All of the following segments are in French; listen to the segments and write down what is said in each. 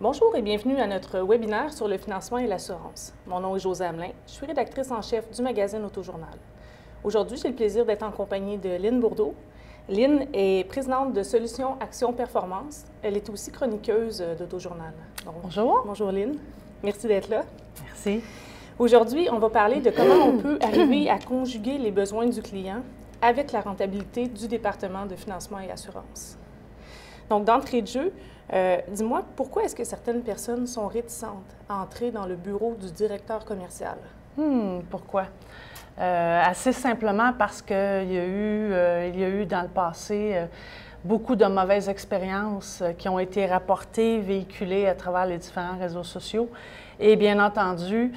Bonjour et bienvenue à notre webinaire sur le financement et l'assurance. Mon nom est Josée Hamelin, je suis rédactrice en chef du magazine Autojournal. Aujourd'hui, j'ai le plaisir d'être en compagnie de Lynn Bourdeau. Lynn est présidente de Solutions Action Performance. Elle est aussi chroniqueuse d'Autojournal. Bonjour. Bonjour Lynn, merci d'être là. Merci. Aujourd'hui, on va parler de comment on peut arriver à conjuguer les besoins du client avec la rentabilité du département de financement et assurance. Donc, d'entrée de jeu, dis-moi, pourquoi est-ce que certaines personnes sont réticentes à entrer dans le bureau du directeur commercial? Pourquoi? Assez simplement parce qu'il y a eu dans le passé beaucoup de mauvaises expériences qui ont été rapportées, véhiculées à travers les différents réseaux sociaux. Et bien entendu,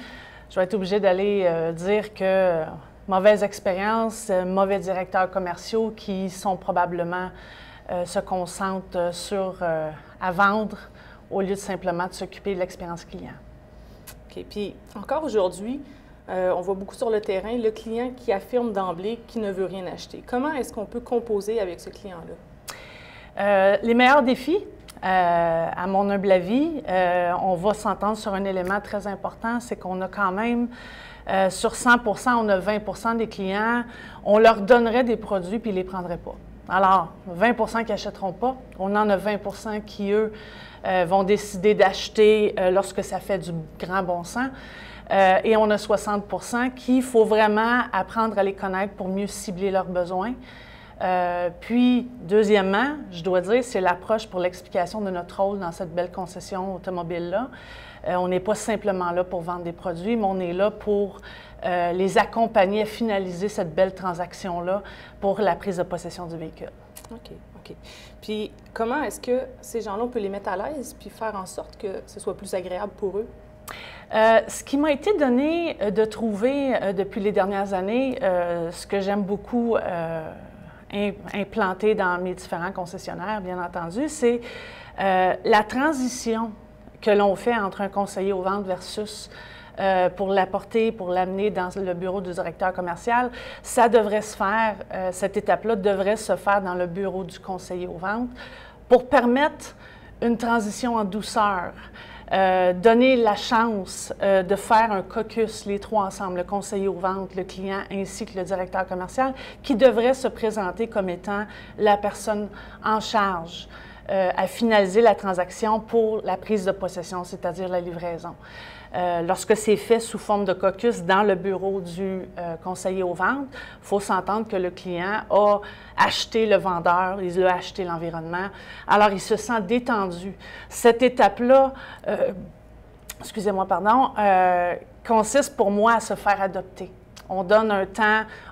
je vais être obligée d'aller dire que mauvaise expérience, mauvais directeurs commerciaux qui sont probablement se concentrent sur à vendre au lieu de simplement de s'occuper de l'expérience client. OK. Puis encore aujourd'hui, on voit beaucoup sur le terrain le client qui affirme d'emblée qu'il ne veut rien acheter. Comment est-ce qu'on peut composer avec ce client-là? Les meilleurs défis, à mon humble avis, on va s'entendre sur un élément très important, c'est qu'on a quand même, sur 100 on a 20 des clients, on leur donnerait des produits puis ils ne les prendraient pas. Alors, 20 qui n'achèteront pas, on en a 20 qui, eux, vont décider d'acheter lorsque ça fait du grand bon sens. Et on a 60 qu'il faut vraiment apprendre à les connaître pour mieux cibler leurs besoins. Puis, deuxièmement, je dois dire, c'est l'approche pour l'explication de notre rôle dans cette belle concession automobile-là. On n'est pas simplement là pour vendre des produits, mais on est là pour les accompagner à finaliser cette belle transaction-là pour la prise de possession du véhicule. OK, OK. Puis, comment est-ce que ces gens-là, on peut les mettre à l'aise puis faire en sorte que ce soit plus agréable pour eux? Ce qui m'a été donné de trouver depuis les dernières années, ce que j'aime beaucoup implanter dans mes différents concessionnaires, bien entendu, c'est la transition que l'on fait entre un conseiller aux ventes versus pour l'apporter, pour l'amener dans le bureau du directeur commercial. Ça devrait se faire, cette étape-là devrait se faire dans le bureau du conseiller aux ventes pour permettre une transition en douceur. Donner la chance de faire un caucus, les trois ensemble, le conseiller aux ventes, le client ainsi que le directeur commercial, qui devrait se présenter comme étant la personne en charge à finaliser la transaction pour la prise de possession, c'est-à-dire la livraison. Lorsque c'est fait sous forme de caucus dans le bureau du conseiller aux ventes, il faut s'entendre que le client a acheté le vendeur, il a acheté l'environnement, alors il se sent détendu. Cette étape-là, excusez-moi, pardon, consiste pour moi à se faire adopter. On donne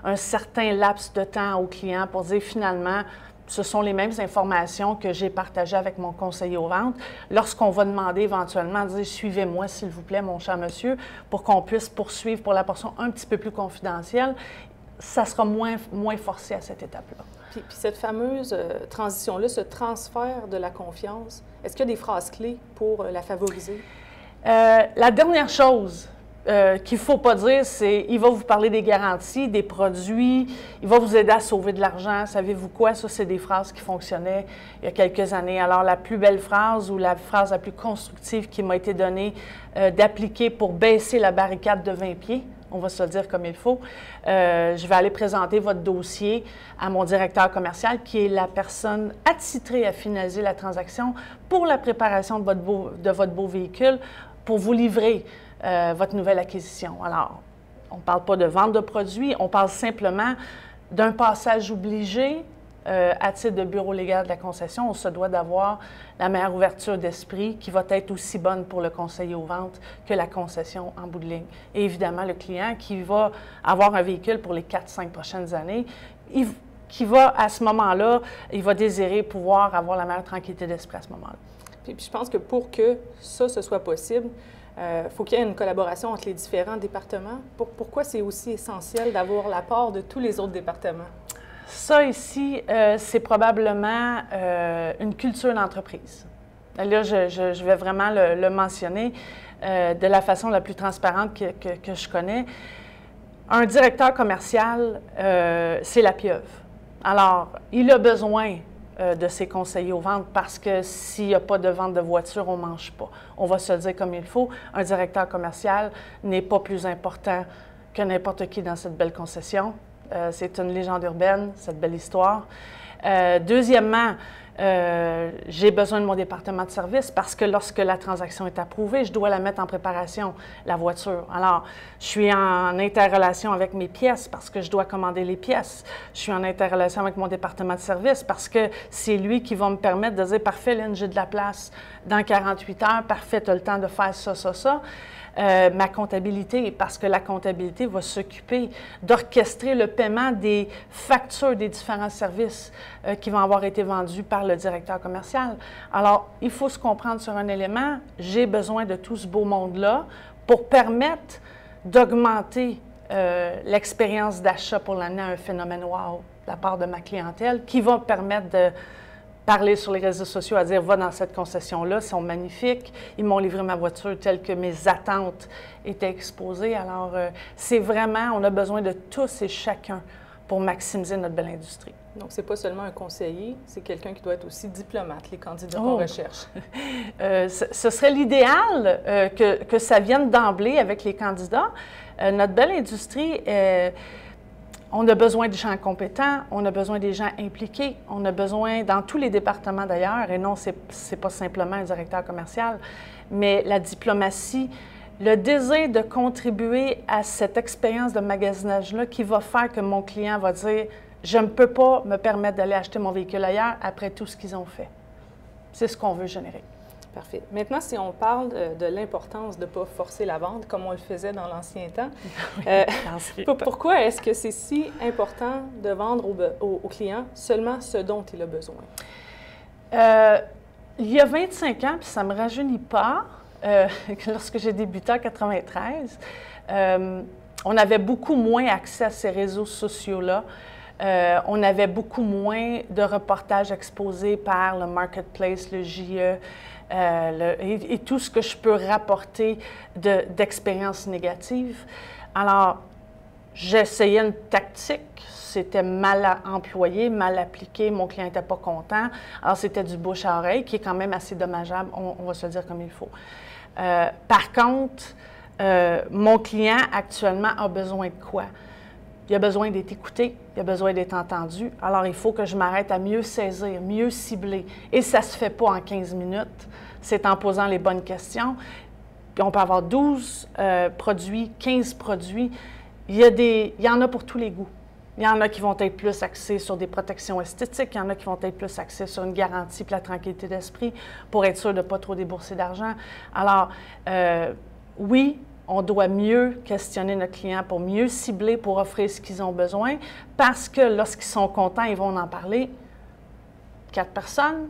un certain laps de temps au client pour dire finalement, ce sont les mêmes informations que j'ai partagées avec mon conseiller aux ventes. Lorsqu'on va demander éventuellement, dire « Suivez-moi, s'il vous plaît, mon cher monsieur », pour qu'on puisse poursuivre pour la portion un petit peu plus confidentielle, ça sera moins forcé à cette étape-là. Puis cette fameuse transition-là, ce transfert de la confiance, est-ce qu'il y a des phrases clés pour la favoriser? La dernière chose qu'il ne faut pas dire, c'est il va vous parler des garanties, des produits, il va vous aider à sauver de l'argent. Savez-vous quoi? Ça, c'est des phrases qui fonctionnaient il y a quelques années. Alors, la plus belle phrase ou la phrase la plus constructive qui m'a été donnée d'appliquer pour baisser la barricade de 20 pieds, on va se le dire comme il faut, je vais aller présenter votre dossier à mon directeur commercial, qui est la personne attitrée à finaliser la transaction pour la préparation de votre beau véhicule, pour vous livrer votre nouvelle acquisition. Alors, on ne parle pas de vente de produits, on parle simplement d'un passage obligé à titre de bureau légal de la concession. On se doit d'avoir la meilleure ouverture d'esprit qui va être aussi bonne pour le conseiller aux ventes que la concession en bout de ligne. Et évidemment, le client qui va avoir un véhicule pour les 4-5 prochaines années, qui va, à ce moment-là, il va désirer pouvoir avoir la meilleure tranquillité d'esprit à ce moment-là. Puis je pense que pour que ça, ce soit possible, faut qu'il y ait une collaboration entre les différents départements. Pourquoi c'est aussi essentiel d'avoir l'apport de tous les autres départements? Ça ici, c'est probablement une culture d'entreprise. Là, je vais vraiment le mentionner de la façon la plus transparente que je connais. Un directeur commercial, c'est la pieuvre. Alors, il a besoin de ses conseillers aux ventes parce que s'il n'y a pas de vente de voiture, on ne mange pas. On va se le dire comme il faut. Un directeur commercial n'est pas plus important que n'importe qui dans cette belle concession. C'est une légende urbaine, cette belle histoire. Deuxièmement, j'ai besoin de mon département de service parce que lorsque la transaction est approuvée, je dois la mettre en préparation, la voiture. Alors, je suis en interrelation avec mes pièces parce que je dois commander les pièces. Je suis en interrelation avec mon département de service parce que c'est lui qui va me permettre de dire « Parfait, Lynn, j'ai de la place dans 48 heures. Parfait, tu as le temps de faire ça, ça, ça. » Ma comptabilité, parce que la comptabilité va s'occuper d'orchestrer le paiement des factures des différents services qui vont avoir été vendus par le directeur commercial. Alors, il faut se comprendre sur un élément, j'ai besoin de tout ce beau monde-là pour permettre d'augmenter l'expérience d'achat pour l'amener à un phénomène wow de la part de ma clientèle qui va permettre de parler sur les réseaux sociaux, à dire « va dans cette concession-là, ils sont magnifiques, ils m'ont livré ma voiture telle que mes attentes étaient exposées. » Alors, c'est vraiment, on a besoin de tous et chacun pour maximiser notre belle industrie. Donc, ce n'est pas seulement un conseiller, c'est quelqu'un qui doit être aussi diplomate, les candidats qu'on recherche. Ce serait l'idéal que ça vienne d'emblée avec les candidats. Notre belle industrie on a besoin de gens compétents, on a besoin des gens impliqués, on a besoin, dans tous les départements d'ailleurs, et non, c'est pas simplement un directeur commercial, mais la diplomatie, le désir de contribuer à cette expérience de magasinage-là qui va faire que mon client va dire « je ne peux pas me permettre d'aller acheter mon véhicule ailleurs après tout ce qu'ils ont fait ». C'est ce qu'on veut générer. Parfait. Maintenant, si on parle de l'importance de ne pas forcer la vente, comme on le faisait dans l'ancien temps, pourquoi est-ce que c'est si important de vendre au client seulement ce dont il a besoin? Il y a 25 ans, puis ça ne me rajeunit pas, lorsque j'ai débuté en 1993, on avait beaucoup moins accès à ces réseaux sociaux-là. On avait beaucoup moins de reportages exposés par le Marketplace, le JE, et tout ce que je peux rapporter d'expériences négatives. Alors, j'essayais une tactique, c'était mal employé, mal appliqué, mon client n'était pas content. Alors, c'était du bouche à oreille, qui est quand même assez dommageable, on va se le dire comme il faut. Par contre, mon client actuellement a besoin de quoi? Il a besoin d'être écouté, il a besoin d'être entendu. Alors, il faut que je m'arrête à mieux saisir, mieux cibler. Et ça ne se fait pas en 15 minutes. C'est en posant les bonnes questions. Puis on peut avoir 12 produits, 15 produits. Il y en a pour tous les goûts. Il y en a qui vont être plus axés sur des protections esthétiques, il y en a qui vont être plus axés sur une garantie pour la tranquillité d'esprit, pour être sûr de ne pas trop débourser d'argent. Alors, oui, on doit mieux questionner notre client pour mieux cibler, pour offrir ce qu'ils ont besoin, parce que lorsqu'ils sont contents, ils vont en parler. 4 personnes.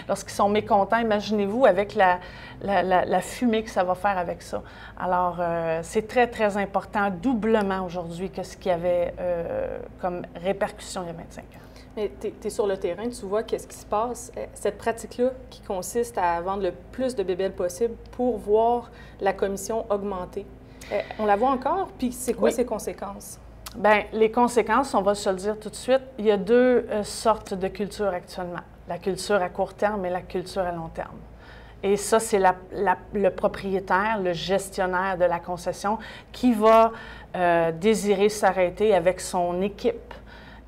Lorsqu'ils sont mécontents, imaginez-vous avec la fumée que ça va faire avec ça. Alors, c'est très, très important, doublement aujourd'hui que ce qu'il y avait comme répercussion il y a 25 ans. Mais tu es sur le terrain, tu vois qu'est-ce qui se passe. Cette pratique-là qui consiste à vendre le plus de bébelles possible pour voir la commission augmenter, on la voit encore? Puis c'est quoi ses conséquences? Bien, les conséquences, on va se le dire tout de suite, il y a deux sortes de culture actuellement. La culture à court terme et la culture à long terme. Et ça, c'est le propriétaire, le gestionnaire de la concession qui va désirer s'arrêter avec son équipe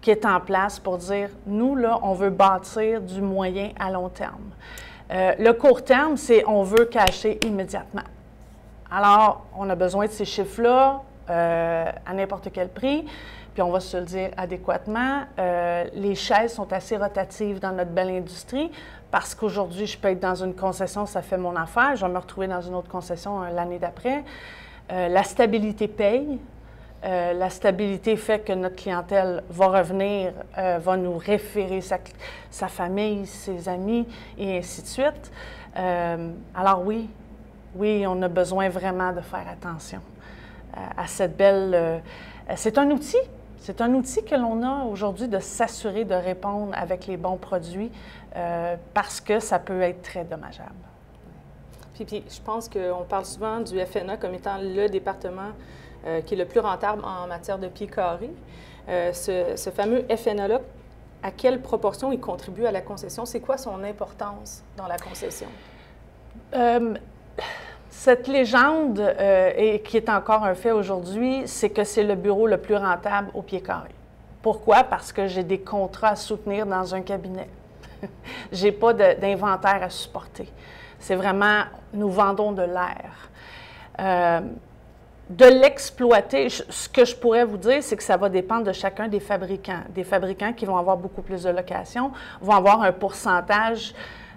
qui est en place pour dire, nous, là, on veut bâtir du moyen à long terme. Le court terme, c'est on veut cacher immédiatement. Alors, on a besoin de ces chiffres-là à n'importe quel prix, puis on va se le dire adéquatement. Les chaises sont assez rotatives dans notre belle industrie parce qu'aujourd'hui, je peux être dans une concession, ça fait mon affaire, je vais me retrouver dans une autre concession l'année d'après. La stabilité paye. La stabilité fait que notre clientèle va revenir, va nous référer sa famille, ses amis, et ainsi de suite. Alors oui, on a besoin vraiment de faire attention à cette belle... c'est un outil que l'on a aujourd'hui de s'assurer de répondre avec les bons produits parce que ça peut être très dommageable. Puis je pense qu'on parle souvent du FNA comme étant le département qui est le plus rentable en matière de pieds carrés. Ce fameux FNA-là, à quelle proportion il contribue à la concession? C'est quoi son importance dans la concession? Cette légende, et qui est encore un fait aujourd'hui, c'est que c'est le bureau le plus rentable au pied carré. Pourquoi? Parce que j'ai des contrats à soutenir dans un cabinet. Je n'ai pas d'inventaire à supporter. C'est vraiment, nous vendons de l'air. De l'exploiter, ce que je pourrais vous dire, c'est que ça va dépendre de chacun des fabricants. Des fabricants qui vont avoir beaucoup plus de locations vont avoir un pourcentage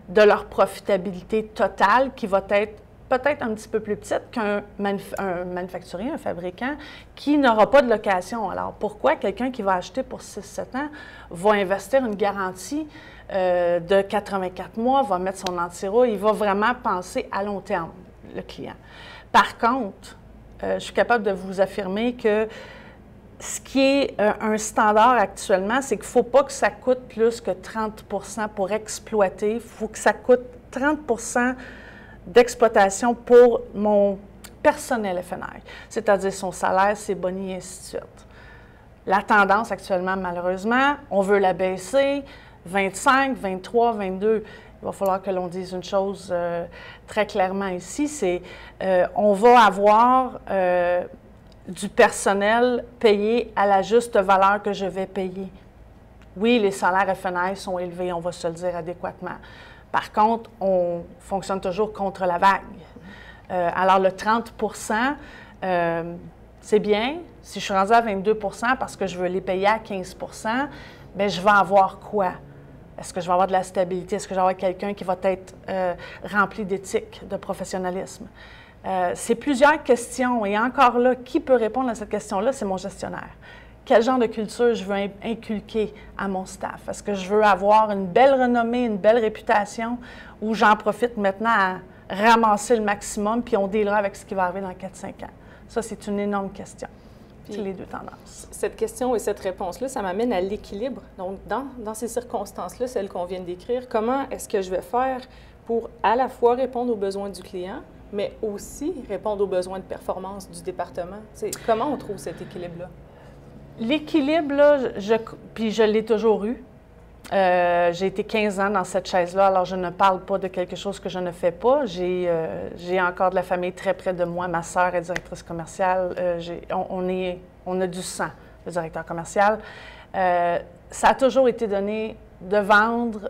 de leur profitabilité totale qui va être peut-être un petit peu plus petite qu'un manufacturier, un fabricant, qui n'aura pas de location. Alors, pourquoi quelqu'un qui va acheter pour 6-7 ans va investir une garantie de 84 mois, va mettre son anti-rouille, il va vraiment penser à long terme, le client. Par contre, je suis capable de vous affirmer que ce qui est un standard actuellement, c'est qu'il ne faut pas que ça coûte plus que 30 pour exploiter. Il faut que ça coûte 30 d'exploitation pour mon personnel FNR, c'est-à-dire son salaire, ses bonnies, et ainsi de suite. La tendance actuellement, malheureusement, on veut la baisser, 25, 23, 22. Il va falloir que l'on dise une chose très clairement ici, c'est on va avoir du personnel payé à la juste valeur que je vais payer. Oui, les salaires FNR sont élevés, on va se le dire adéquatement. Par contre, on fonctionne toujours contre la vague. Alors, le 30 c'est bien. Si je suis rendue à 22 parce que je veux les payer à 15 bien, je vais avoir quoi? Est-ce que je vais avoir de la stabilité? Est-ce que je vais avoir quelqu'un qui va être rempli d'éthique, de professionnalisme? C'est plusieurs questions. Et encore là, qui peut répondre à cette question-là? C'est mon gestionnaire. Quel genre de culture je veux inculquer à mon staff? Est-ce que je veux avoir une belle renommée, une belle réputation, ou j'en profite maintenant à ramasser le maximum, puis on dealera avec ce qui va arriver dans 4-5 ans? Ça, c'est une énorme question. C'est les deux tendances. Cette question et cette réponse-là, ça m'amène à l'équilibre. Donc, dans ces circonstances-là, celles qu'on vient de décrire, comment est-ce que je vais faire pour à la fois répondre aux besoins du client, mais aussi répondre aux besoins de performance du département? Comment on trouve cet équilibre-là? L'équilibre, là, puis je l'ai toujours eu. J'ai été 15 ans dans cette chaise-là, alors je ne parle pas de quelque chose que je ne fais pas. J'ai encore de la famille très près de moi. Ma sœur est directrice commerciale. On a du sang, le directeur commercial. Ça a toujours été donné de vendre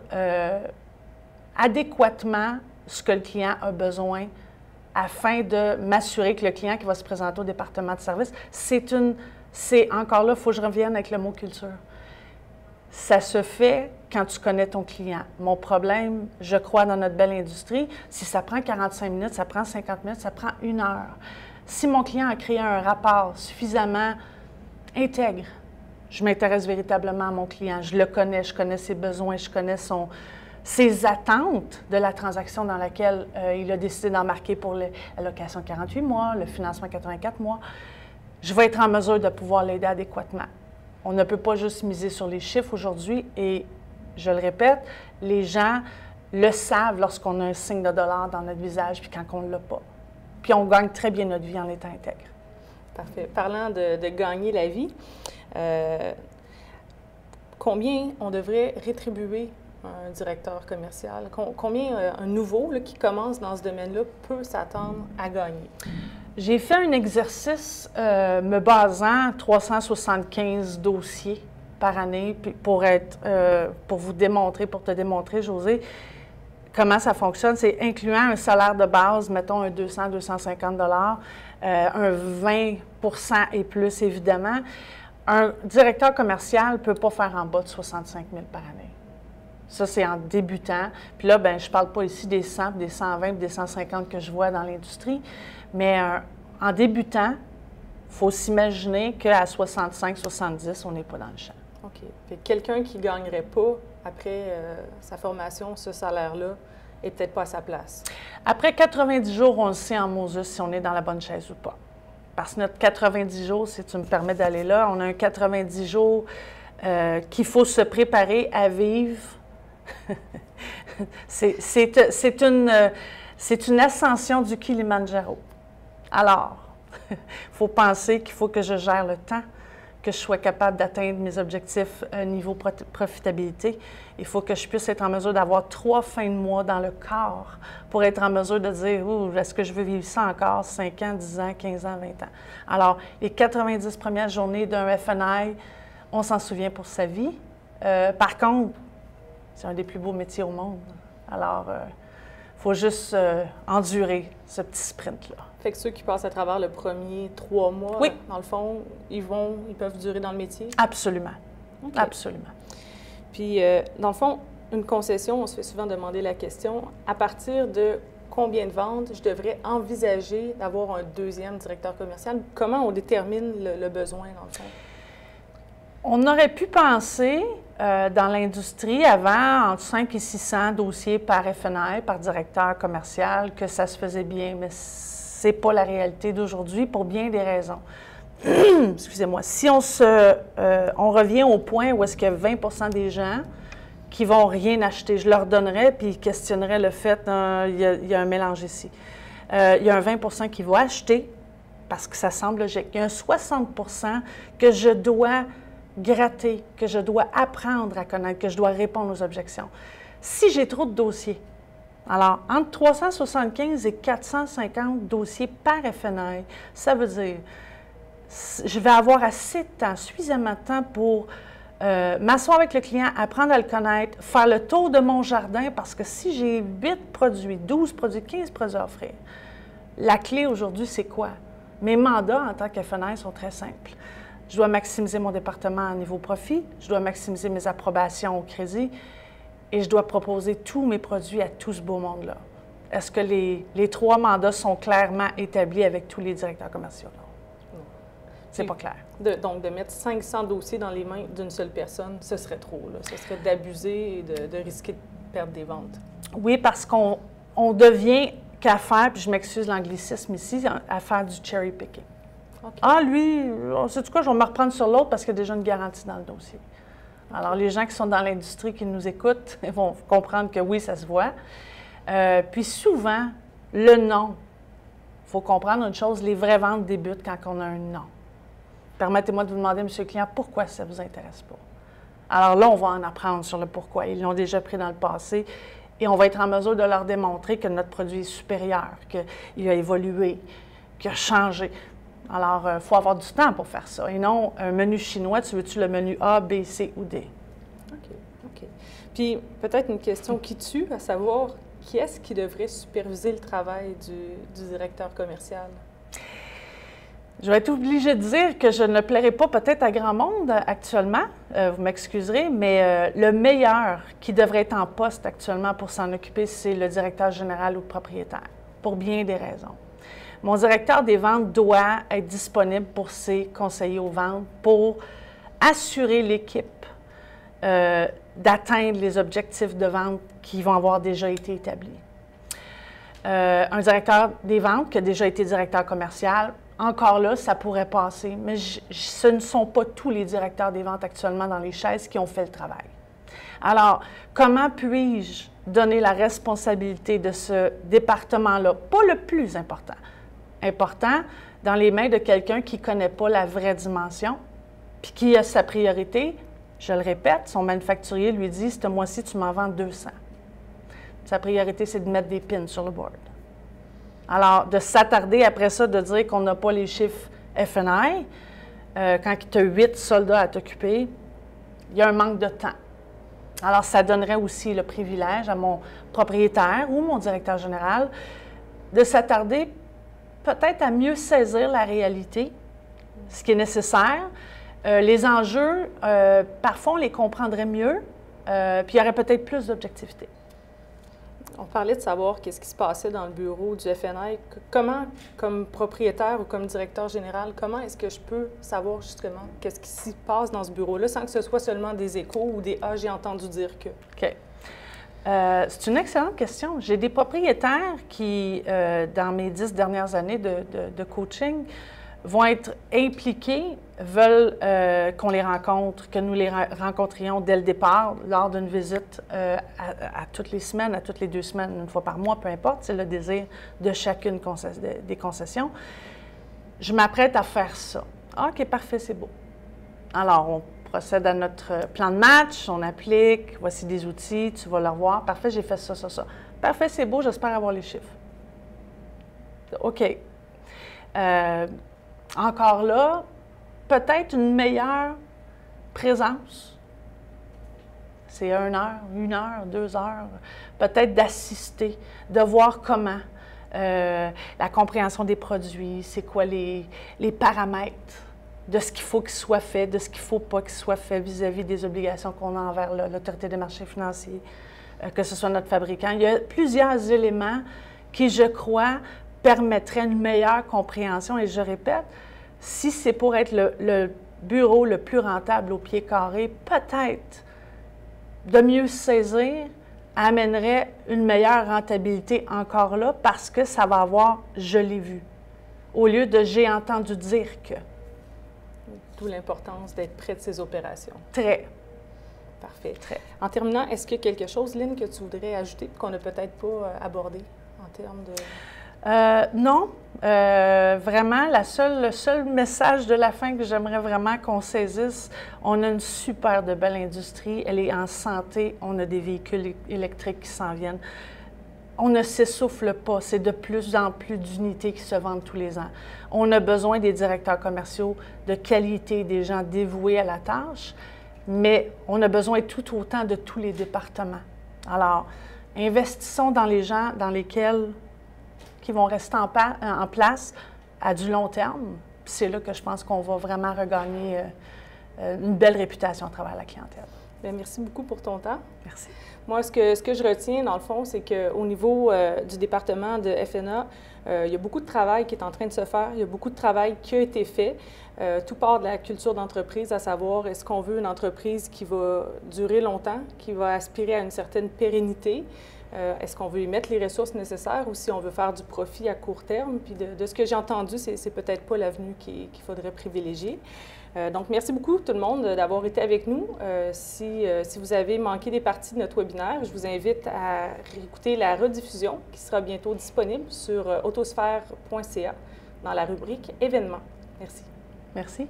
adéquatement ce que le client a besoin afin de m'assurer que le client qui va se présenter au département de service, c'est encore là, il faut que je revienne avec le mot culture. Ça se fait quand tu connais ton client. Mon problème, je crois, dans notre belle industrie, si ça prend 45 minutes, ça prend 50 minutes, ça prend 1 heure. Si mon client a créé un rapport suffisamment intègre, je m'intéresse véritablement à mon client, je le connais, je connais ses besoins, je connais ses attentes de la transaction dans laquelle il a décidé d'embarquer pour la location de 48 mois, le financement 84 mois. Je vais être en mesure de pouvoir l'aider adéquatement. On ne peut pas juste miser sur les chiffres aujourd'hui et, je le répète, les gens le savent lorsqu'on a un signe de dollar dans notre visage puis quand on ne l'a pas. Puis on gagne très bien notre vie en étant intègre. Parfait. Parlant de gagner la vie, combien on devrait rétribuer un directeur commercial? Combien un nouveau là, qui commence dans ce domaine-là peut s'attendre à gagner? J'ai fait un exercice me basant 375 dossiers par année pour te démontrer, Josée, comment ça fonctionne. C'est incluant un salaire de base, mettons un 200-250 $, un 20 et plus, évidemment. Un directeur commercial ne peut pas faire en bas de 65 000 par année. Ça, c'est en débutant. Puis là, bien, je ne parle pas ici des 100, des 120, des 150 que je vois dans l'industrie. Mais en débutant, il faut s'imaginer qu'à 65, 70, on n'est pas dans le champ. OK. Puis quelqu'un qui ne gagnerait pas, après sa formation, ce salaire-là, n'est peut-être pas à sa place. Après 90 jours, on le sait en Moses si on est dans la bonne chaise ou pas. Parce que notre 90 jours, si tu me permets d'aller là, on a un 90 jours qu'il faut se préparer à vivre. C'est une ascension du Kilimandjaro. Alors, il faut penser qu'il faut que je gère le temps, que je sois capable d'atteindre mes objectifs niveau profitabilité. Il faut que je puisse être en mesure d'avoir 3 fins de mois dans le corps pour être en mesure de dire « est-ce que je veux vivre ça encore 5 ans, 10 ans, 15 ans, 20 ans? » Alors, les 90 premières journées d'un FNI, on s'en souvient pour sa vie. Par contre, c'est un des plus beaux métiers au monde. Alors, il faut juste endurer ce petit sprint-là. Fait que ceux qui passent à travers le premier 3 mois, oui. Dans le fond, ils peuvent durer dans le métier? Absolument. Okay. Absolument. Puis, dans le fond, une concession, on se fait souvent demander la question, à partir de combien de ventes je devrais envisager d'avoir un deuxième directeur commercial? Comment on détermine le besoin, dans le fond? On aurait pu penser, dans l'industrie, avant, entre 5 et 600 dossiers par FNI, par directeur commercial, que ça se faisait bien, mais ce n'est pas la réalité d'aujourd'hui pour bien des raisons. Excusez-moi. Si on revient au point où est-ce qu'il y a 20 des gens qui ne vont rien acheter, je leur donnerais puis ils questionneraient le fait il y a un mélange ici. Il y a un 20 qui va acheter parce que ça semble logique. Il y a un 60 que je dois gratter, que je dois apprendre à connaître, que je dois répondre aux objections. Si j'ai trop de dossiers, alors entre 375 et 450 dossiers par FNI, ça veut dire je vais avoir assez de temps, suffisamment de temps pour m'asseoir avec le client, apprendre à le connaître, faire le tour de mon jardin, parce que si j'ai 8 produits, 12 produits, 15 produits à offrir, la clé aujourd'hui, c'est quoi? Mes mandats en tant qu'FNI sont très simples. Je dois maximiser mon département à niveau profit, je dois maximiser mes approbations au crédit et je dois proposer tous mes produits à tout ce beau monde-là. Est-ce que les 3 mandats sont clairement établis avec tous les directeurs commerciaux? C'est pas clair. Donc, de mettre 500 dossiers dans les mains d'une seule personne, ce serait trop, là. Ce serait d'abuser et de risquer de perdre des ventes. Oui, parce qu'on devient qu'à faire, puis je m'excuse l'anglicisme ici, à faire du cherry picking. Okay. Ah, lui, sais-tu quoi, je vais me reprendre sur l'autre parce qu'il y a déjà une garantie dans le dossier. Alors, les gens qui sont dans l'industrie, qui nous écoutent, ils vont comprendre que oui, ça se voit. Puis souvent, le non. Il faut comprendre une chose, les vraies ventes débutent quand on a un non. Permettez-moi de vous demander, M. le client, pourquoi ça ne vous intéresse pas? Alors là, on va en apprendre sur le pourquoi. Ils l'ont déjà pris dans le passé et on va être en mesure de leur démontrer que notre produit est supérieur, qu'il a évolué, qu'il a changé. Alors, il faut avoir du temps pour faire ça. Et non, un menu chinois, tu veux-tu le menu A, B, C ou D? OK. Puis, peut-être une question qui tue, à savoir, qui est-ce qui devrait superviser le travail du directeur commercial? Je vais être obligée de dire que je ne plairai pas peut-être à grand monde actuellement, vous m'excuserez, mais le meilleur qui devrait être en poste actuellement pour s'en occuper, c'est le directeur général ou le propriétaire, pour bien des raisons. Mon directeur des ventes doit être disponible pour ses conseillers aux ventes pour assurer l'équipe d'atteindre les objectifs de vente qui vont avoir déjà été établis. Un directeur des ventes qui a déjà été directeur commercial, encore là, ça pourrait passer, mais ce ne sont pas tous les directeurs des ventes actuellement dans les chaises qui ont fait le travail. Alors, comment puis-je donner la responsabilité de ce département-là, pas le plus important, dans les mains de quelqu'un qui ne connaît pas la vraie dimension, puis qui a sa priorité, je le répète, son manufacturier lui dit, ce mois-ci, tu m'en vends 200. Sa priorité, c'est de mettre des pins sur le board. Alors, de s'attarder après ça, de dire qu'on n'a pas les chiffres FNI, quand tu as 8 soldats à t'occuper, il y a un manque de temps. Alors, ça donnerait aussi le privilège à mon propriétaire ou mon directeur général de s'attarder peut-être à mieux saisir la réalité, ce qui est nécessaire. Les enjeux, parfois, on les comprendrait mieux, puis il y aurait peut-être plus d'objectivité. On parlait de savoir qu'est-ce qui se passait dans le bureau du FNI. Comment, comme propriétaire ou comme directeur général, comment est-ce que je peux savoir justement qu'est-ce qui s'y passe dans ce bureau-là sans que ce soit seulement des échos ou des « Ah, j'ai entendu dire que ». OK. C'est une excellente question. J'ai des propriétaires qui, dans mes 10 dernières années de coaching, vont être impliqués, veulent qu'on les rencontre, que nous les rencontrions dès le départ, lors d'une visite à toutes les semaines, à toutes les 2 semaines, une fois par mois, peu importe, c'est le désir de chacune des concessions. Je m'apprête à faire ça. OK, parfait, c'est beau. Alors, on procède à notre plan de match, on applique, voici des outils, tu vas le revoir. Parfait, j'ai fait ça, ça, ça. Parfait, c'est beau, j'espère avoir les chiffres. OK. Encore là, peut-être une meilleure présence. C'est 1 heure, 1 heure, 2 heures. Peut-être d'assister, de voir comment. La compréhension des produits, c'est quoi les paramètres de ce qu'il faut qu'il soit fait, de ce qu'il ne faut pas qu'il soit fait vis-à-vis des obligations qu'on a envers l'Autorité des marchés financiers, que ce soit notre fabricant. Il y a plusieurs éléments qui, je crois, permettraient une meilleure compréhension. Et je répète, si c'est pour être le bureau le plus rentable au pied carré, peut-être de mieux saisir amènerait une meilleure rentabilité encore là parce que ça va avoir « je l'ai vu » au lieu de « j'ai entendu dire que ». D'où l'importance d'être près de ces opérations. Très. Parfait. Très. En terminant, est-ce qu'il y a quelque chose, Lynn, que tu voudrais ajouter qu'on n'a peut-être pas abordé en termes de... Non. Vraiment, le seul message de la fin que j'aimerais vraiment qu'on saisisse, on a une super de belle industrie, elle est en santé, on a des véhicules électriques qui s'en viennent. On ne s'essouffle pas, c'est de plus en plus d'unités qui se vendent tous les ans. On a besoin des directeurs commerciaux de qualité, des gens dévoués à la tâche, mais on a besoin tout autant de tous les départements. Alors, investissons dans les gens dans lesquels qui vont rester en place à du long terme. C'est là que je pense qu'on va vraiment regagner une belle réputation à travers la clientèle. Bien, merci beaucoup pour ton temps. Merci. Moi, ce que je retiens, dans le fond, c'est qu'au niveau du département de FNA, il y a beaucoup de travail qui est en train de se faire. Il y a beaucoup de travail qui a été fait. Tout part de la culture d'entreprise, à savoir, est-ce qu'on veut une entreprise qui va durer longtemps, qui va aspirer à une certaine pérennité? Est-ce qu'on veut y mettre les ressources nécessaires ou si on veut faire du profit à court terme? Puis de ce que j'ai entendu, c'est peut-être pas l'avenue qu'il faudrait privilégier. Donc, merci beaucoup tout le monde d'avoir été avec nous. Si vous avez manqué des parties de notre webinaire, je vous invite à réécouter la rediffusion qui sera bientôt disponible sur autosphère.ca dans la rubrique événements. Merci. Merci.